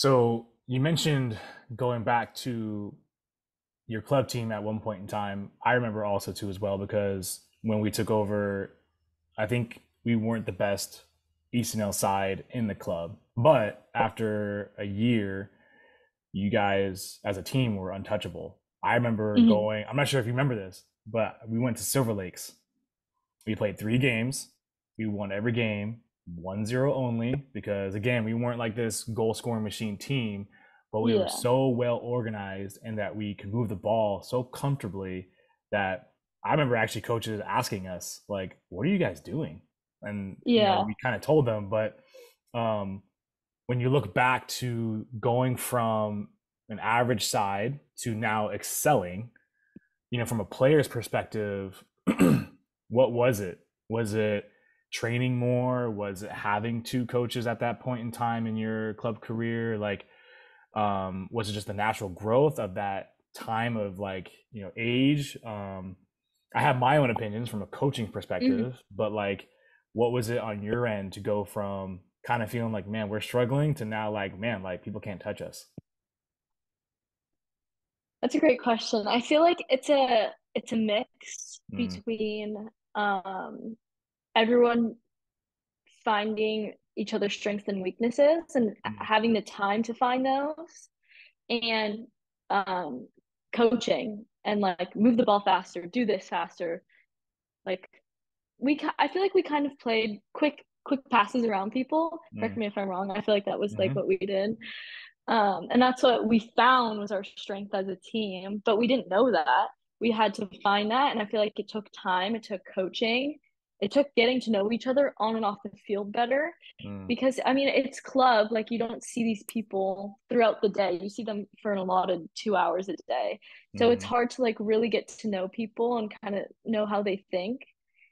So you mentioned going back to your club team at one point in time. I remember also too as well because when we took over, I think we weren't the best ECNL side in the club. But after a year, you guys as a team were untouchable. I remember Mhm. going, I'm not sure if you remember this, but we went to Silver Lakes. We played 3 games. We won every game, 1-0 only, because again, we weren't like this goal scoring machine team, but we were Yeah. so well organized and that we could move the ball so comfortably that I remember actually coaches asking us, like, what are you guys doing? And, Yeah. we kind of told them, but um, when you look back to going from an average side to now excelling, from a player's perspective, what was it? Was it training more? Was it having two coaches at that point in time in your club career? Like, was it just the natural growth of that time of like, age? I have my own opinions from a coaching Mhm. perspective, but like, what was it on your end to go from kind of feeling like, man, we're struggling to now like, man, like people can't touch us? That's a great question. I feel like it's a mix Mm, between everyone finding each other's strengths and weaknesses and mm, having the time to find those and um coaching and like move the ball faster, do this faster. Like I feel like we kind of played quick passes around people. Correct mm, me if I'm wrong. I feel like that was like mm-hmm, what we did. And that's what we found was our strength as a team, but we didn't know that. We had to find that. And I feel like it took time, it took coaching, it took getting to know each other on and off the field better. mm, Because I mean, it's club, like you don't see these people throughout the day. You see them for an allotted 2 hours a day. So it's mm-hmm, hard to like really get to know people and kind of know how they think.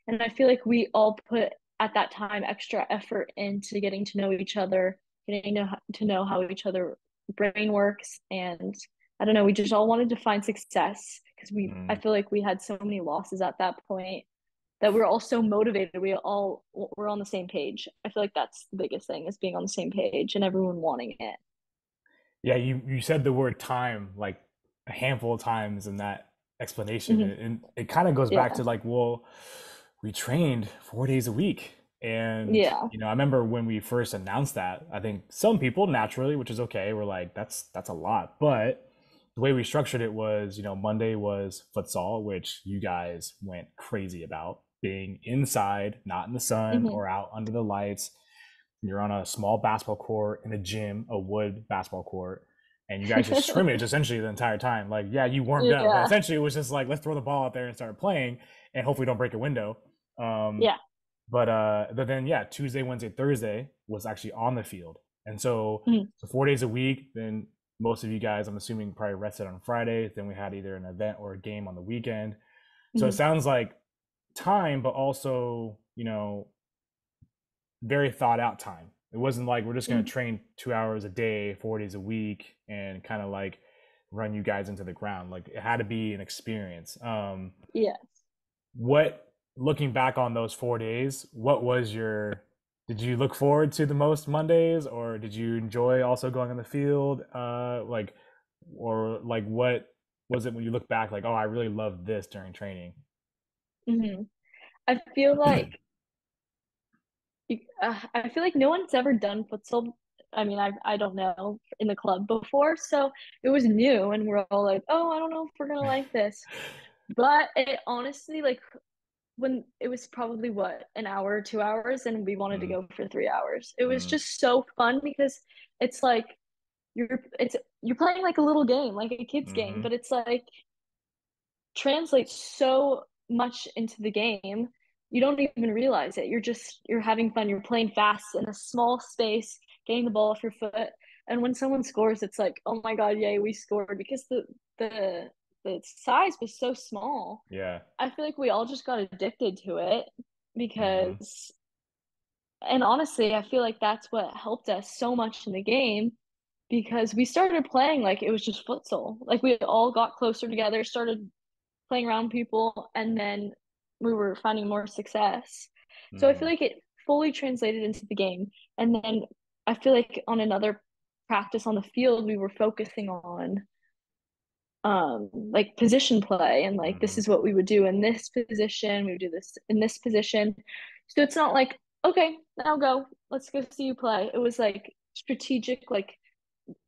And I feel like we all put at that time extra effort into getting to know each other, getting to know how each other brain works. And I don't know, we just all wanted to find success because I mm. feel like we had so many losses at that point that we're all so motivated. We're on the same page. I feel like that's the biggest thing is being on the same page and everyone wanting it. Yeah, you said the word time like a handful of times in that explanation, Mm-hmm. and it kind of goes back Yeah. to like, well, we trained 4 days a week, and Yeah. I remember when we first announced that. I think some people naturally, which is okay, were like, that's a lot, but the way we structured it was, Monday was futsal, which you guys went crazy about being inside, not in the sun Mm-hmm. or out under the lights. You're on a small basketball court in a gym, a wood basketball court, and you guys just scrimmage essentially the entire time. Like, yeah, you warmed up, but Yeah. essentially it was just like, let's throw the ball out there and start playing, and hopefully don't break a window. Um, Yeah. but then yeah, Tuesday, Wednesday, Thursday was actually on the field, and Mm-hmm. so 4 days a week. Then most of you guys, I'm assuming, probably rested on Friday. Then we had either an event or a game on the weekend. So it Mm-hmm. sounds like time, but also very thought out time. It wasn't like we're just going Mm-hmm. to train 2 hours a day, 4 days a week, and kind of like run you guys into the ground. Like it had to be an experience. Yeah. What looking back on those 4 days, what was did you look forward to the most Mondays, or did you enjoy also going on the field? Or like what was it when you look back, like, oh, I really loved this during training? Mm-hmm. I feel like I feel like no one's ever done futsal. I mean, I don't know in the club before, so it was new, and we're all like, "Oh, I don't know if we're gonna like this." But it honestly, like, when it was probably what, an hour, 2 hours, and we wanted to Mm, go for 3 hours. It was mm, just so fun because it's like you're playing like a little game, like a kid's game, mm-hmm, but it's like translates so much into the game. You don't even realize it. You're having fun. You're playing fast in a small space, getting the ball off your foot. And when someone scores, it's like, oh my God, yay, we scored because the the size was so small. yeah, I feel like we all just got addicted to it mm-hmm, because, and honestly, I feel like that's what helped us so much in the game because we started playing like it was just futsal. Like we all got closer together, started playing around people, and then we were finding more success. So I feel mm-hmm, like it fully translated into the game. And then I feel like on another practice on the field, we were focusing on like position play and like this Hmm. is what we would do in this position, we would do this in this position. So it's not like, okay, now go, let's go see you play. It was like strategic, like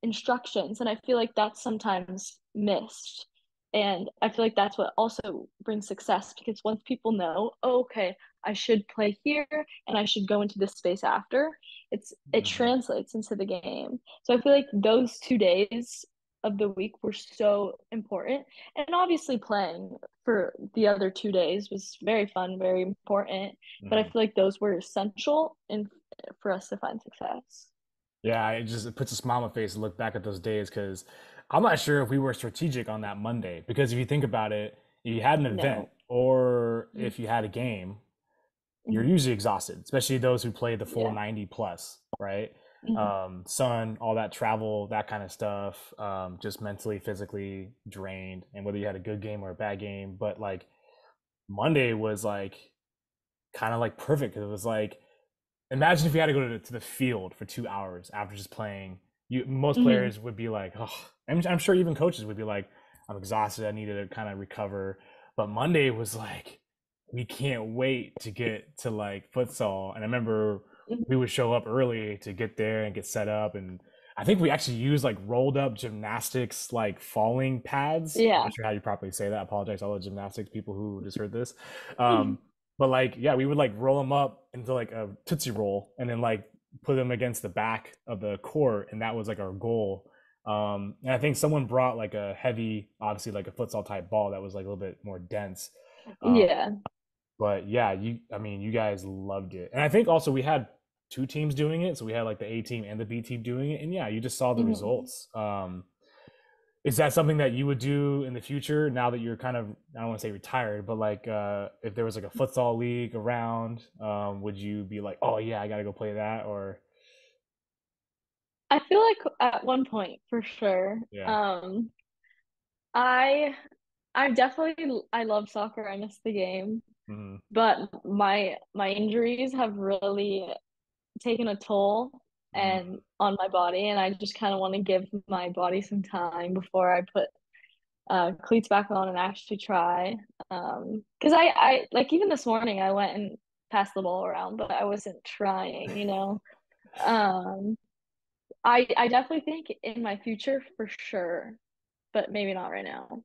instructions. And I feel like that's sometimes missed. And I feel like that's what also brings success because once people know, oh, okay, I should play here and I should go into this space after, it Hmm. translates into the game. So I feel like those 2 days of the week were so important. And obviously playing for the other 2 days was very fun, very important. But I Hmm. feel like those were essential in for us to find success. Yeah, it puts a smile on my face to look back at those days because I'm not sure if we were strategic on that Monday. Because if you think about it, if you had an event No. or if you had a game, you're Mhm. usually exhausted, especially those who play the full Yeah. 90 plus, right? Mhm. Sun, all that travel, that kind of stuff, just mentally, physically drained, and whether you had a good game or a bad game. But like Monday was like kind of like perfect because it was like imagine if you had to go to the field for 2 hours after just playing. You most Mhm. players would be like, oh, I'm sure even coaches would be like, I'm exhausted. I needed to kind of recover. But Monday was like, we can't wait to get to like futsal. And I remember we Mhm. would show up early to get there and get set up. And I think we actually used like rolled up gymnastics, like falling pads. I'm Yeah. not sure how you properly say that. I apologize to all the gymnastics people who just heard this. Mhm. Um, but like, yeah, we would like roll them up into like a Tootsie Roll and then like put them against the back of the court. And that was like our goal. And I think someone brought like a heavy, obviously like a futsal type ball that was like a little bit more dense. Um, Yeah. but yeah, I mean, you guys loved it. And I think also we had two teams doing it. So we had like the A team and the B team doing it. And yeah, you just saw the Mhm. results. Is that something that you would do in the future now that you're kind of, I don't want to say retired, but like if there was like a futsal league around, would you be like, oh yeah, I gotta go play that? Or I feel like at one point for sure. yeah. I I definitely I love soccer. I miss the game, Hmm. but my injuries have really taken a toll and Hmm. on my body, and I just kind of want to give my body some time before I put cleats back on and actually try. Because I like even this morning I went and passed the ball around, but I wasn't trying, you know. Um, I definitely think in my future for sure, but maybe not right now.